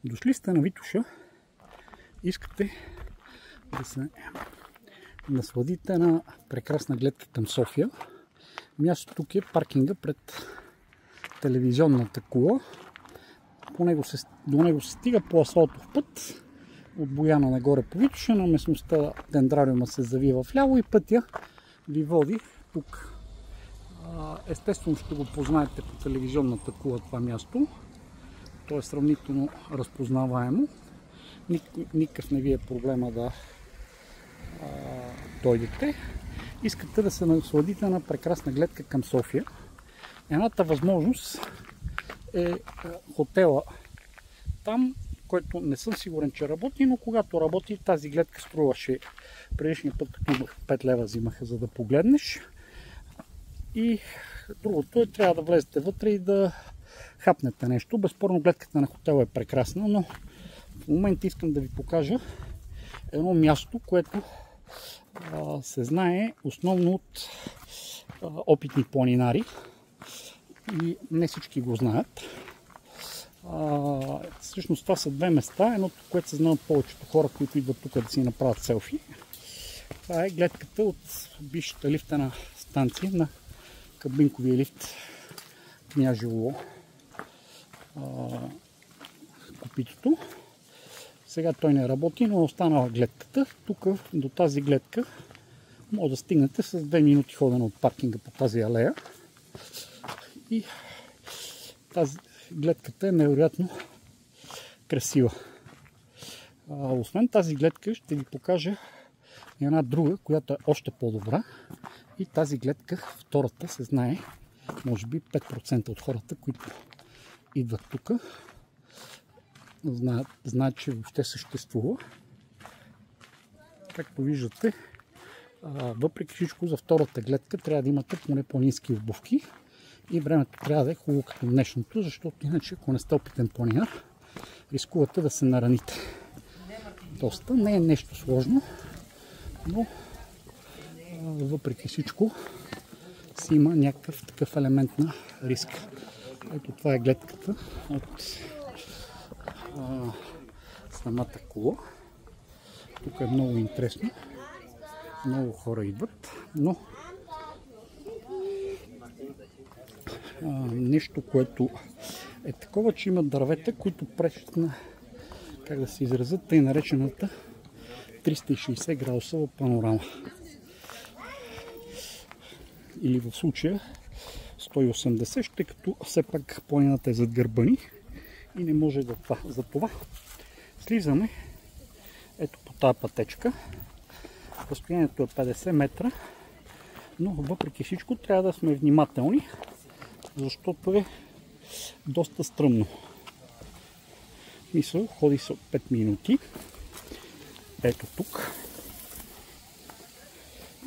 Дошли сте на Витоша, искате да се насладите на прекрасна гледка към София. Място тук е паркинга пред телевизионната кула. До него се стига по асфалтов път. От Бояна нагоре по Витоша, на местността Дендрариума се завива вляво и пътя ви води тук. Естествено ще го познаете по телевизионната кула това място. То е сравнително разпознаваемо. Никакъв не ви е проблема да дойдете. Искате да се насладите на прекрасна гледка към София. Едната възможност е хотела там, който не съм сигурен, че работи, но когато работи, тази гледка струваше предишния път, като имах 5 лева взимаха, за да погледнеш. И другото е, трябва да влезете вътре и да хапнете нещо. Безспорно гледката на хотела е прекрасна, но в момента искам да ви покажа едно място, което се знае основно от опитни планинари и не всички го знаят. Всъщност това са две места. Едното, което се знае от повечето хора, които идват тук да си направят селфи. Това е гледката от бившата лифтена станция на кабинковия лифт Княжево Копитото. Сега той не работи, но останала гледката. Тук до тази гледка може да стигнете с 2 минути ходене от паркинга по тази алея. И тази гледката е невероятно красива. Освен тази гледка ще ви покажа една друга, която е още по-добра. И тази гледка, втората, се знае, може би 5% от хората, които идват тук, знаят, че въобще съществува. Както виждате, въпреки всичко за втората гледка трябва да имате поне планински обувки и времето трябва да е хубаво като днешното, защото иначе, ако не сте опитен планинар, рискувате да се нараните. Доста не е нещо сложно, но въпреки всичко си има някакъв такъв елемент на риск. Ето това е гледката от самата кола. Тук е много интересно. Много хора идват, но нещо, което е такова, че има дървета, които пречат на, как да се изразят, тъй наречената 360 градусова панорама. Или в случая 180, тъй като все пак планината е зад гърба ни и не може да това. Затова слизаме ето по тази пътечка. Разстоянието е 50 метра, но въпреки всичко трябва да сме внимателни, защото е доста стръмно. Мисъл, ходи се от 5 минути. Ето тук.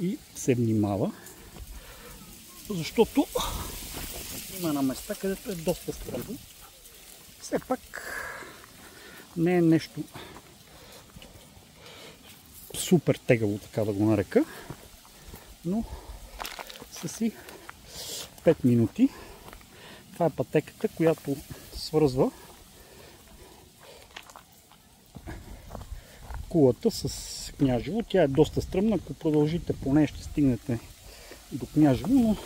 И се внимава, защото има на места, където е доста стръмно. Все пак не е нещо супер тегаво, така да го нарека, но са си 5 минути. Това е пътеката, която свързва кулата с Княжево. Тя е доста стръмна, ако продължите по нея ще стигнете до Княжево, но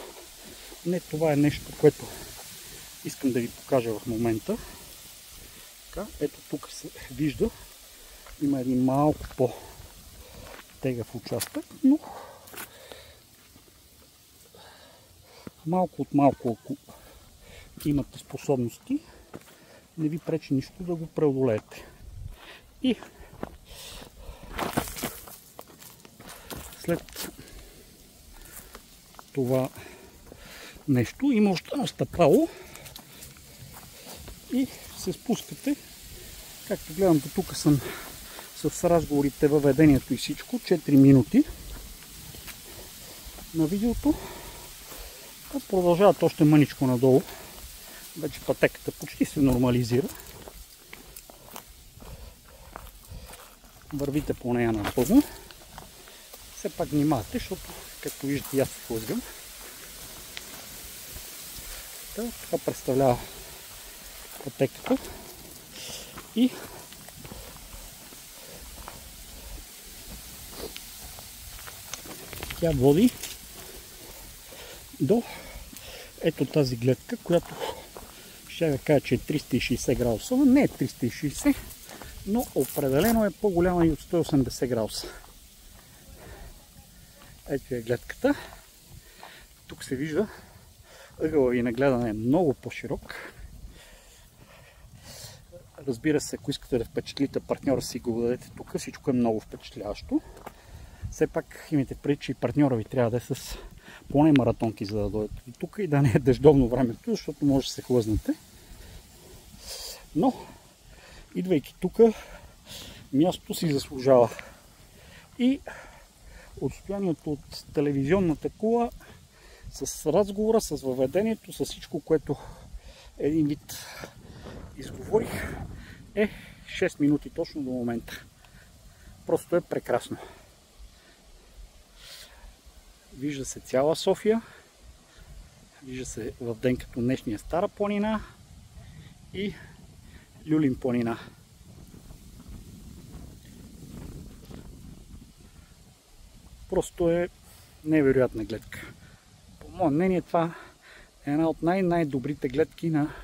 не това е нещо, което искам да ви покажа в момента. Така, ето тук се вижда, има един малко по-тегав участък, но малко от малко, ако имате способности, не ви пречи нищо да го преодолеете. И след това нещо има още едно стъпало и се спускате. Както гледам, до тук съм с разговорите, въведението и всичко. 4 минути на видеото. Продължават още мъничко надолу. Вече пътеката почти се нормализира. Вървите по нея напълно. Все пак внимавате, защото, както виждате, аз се хлъзгам. Това представлява пътеката. И тя води до ето тази гледка, която ще я кажа, че е 360 градуса. Не е 360, но определено е по-голяма и от 180 градуса. Ето е гледката. Тук се вижда ъгъла ви на гледане е много по-широк. Разбира се, ако искате да впечатлите партньора си, го дадете тук. Всичко е много впечатляващо. Все пак имайте предвид, че и партньора ви трябва да е с поне маратонки, за да дойдете до тук и да не е дъждовно времето, защото може да се хлъзнете. Но, идвайки тук, мястото си заслужава. И отстоянието от телевизионната кула с разговора, с въведението, с всичко, което един вид изговорих, е 6 минути точно до момента. Просто е прекрасно. Вижда се цяла София, вижда се в ден като днешния Стара планина и Люлин планина. Просто е невероятна гледка. По мое мнение това е една от най-добрите гледки на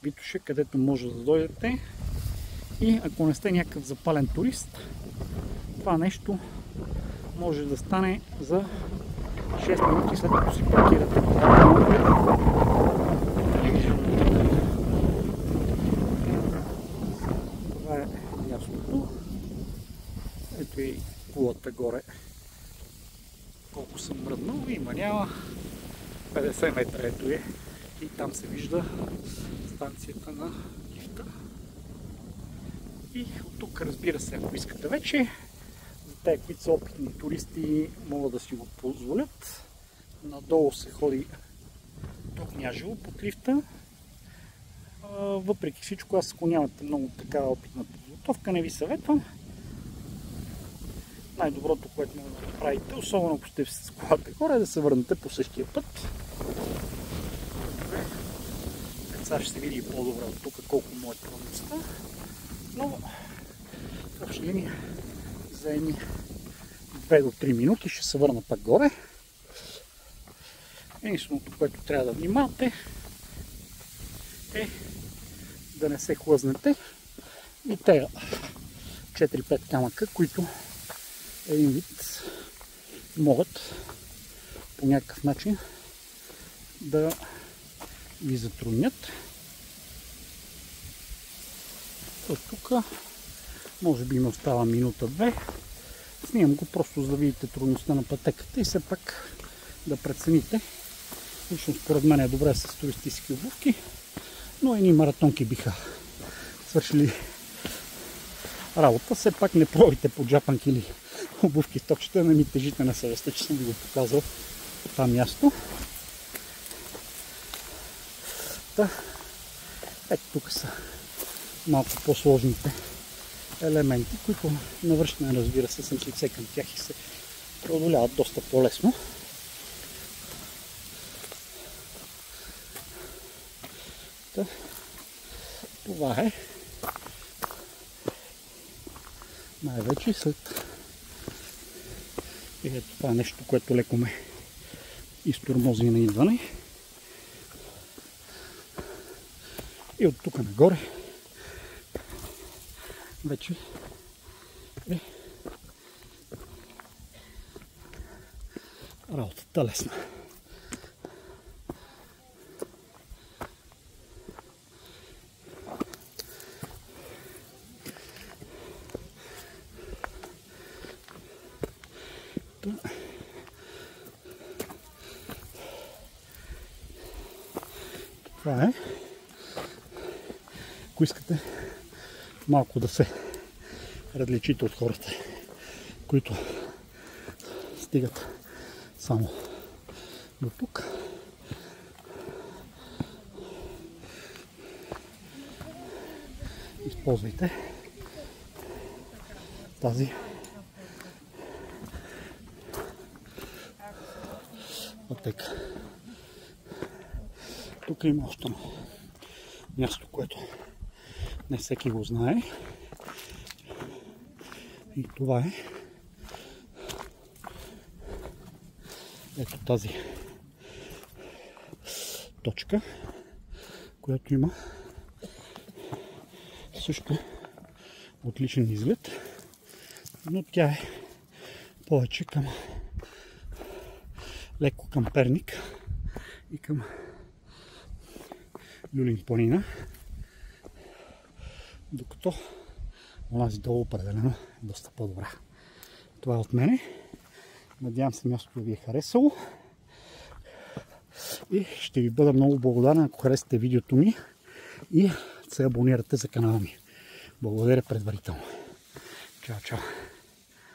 Витоша, където може да дойдете. И ако не сте някакъв запален турист, това нещо може да стане за 6 минути след като си паркирате. Това е мястото. Ето и кулата горе. Колко съм мръднал, има няма 50 метра, ето е. И там се вижда станцията на лифта. И от тук, разбира се, ако искате вече, за тези, които са опитни туристи, могат да си го позволят. Надолу се ходи до Княжево под лифта. Въпреки всичко, аз ако нямате много такава опитна подготовка, не ви съветвам. Най-доброто, което може да направите, особено ако сте с колата горе, е да се върнете по същия път. Сега ще се види по-добре от тук колко му е трудността. Но в обща линия за едни 2 до 3 минути ще се върна пак горе. Единственото, което трябва да внимавате, е да не се хлъзнете и тези 4-5 камъка, които един вид могат по някакъв начин да ви затруднят. От тук може би ми остава минута-две. Снимам го просто за да видите трудността на пътеката и все пак да прецените. Лично според мен е добре с туристически обувки, но едни маратонки биха свършили работа. Все пак не пробвайте по джапанки или обувки в токчета, не ми тежите на съвестта, че съм ви го показал това място. Ето тук са малко по-сложните елементи, които навръщане, разбира се, съм лице към тях и се преодоляват доста по-лесно. Това е най-вече след ето това е нещо, което леко ме изтормози на идване. И от тук нагоре вече е работата лесна. Това е. Ако искате малко да се различите от хората, които стигат само до тук, използвайте тази пътека. Тук има още място, което Не всеки го знае. И това е ето тази точка, която има също отличен изглед, но тя е повече към леко към Перник и към Люлин планина, докато онази долу определено е доста по-добра. Това е от мене. Надявам се мястото ви е харесало и ще ви бъда много благодарен, ако харесате видеото ми и се абонирате за канала ми. Благодаря предварително. Чао, чао!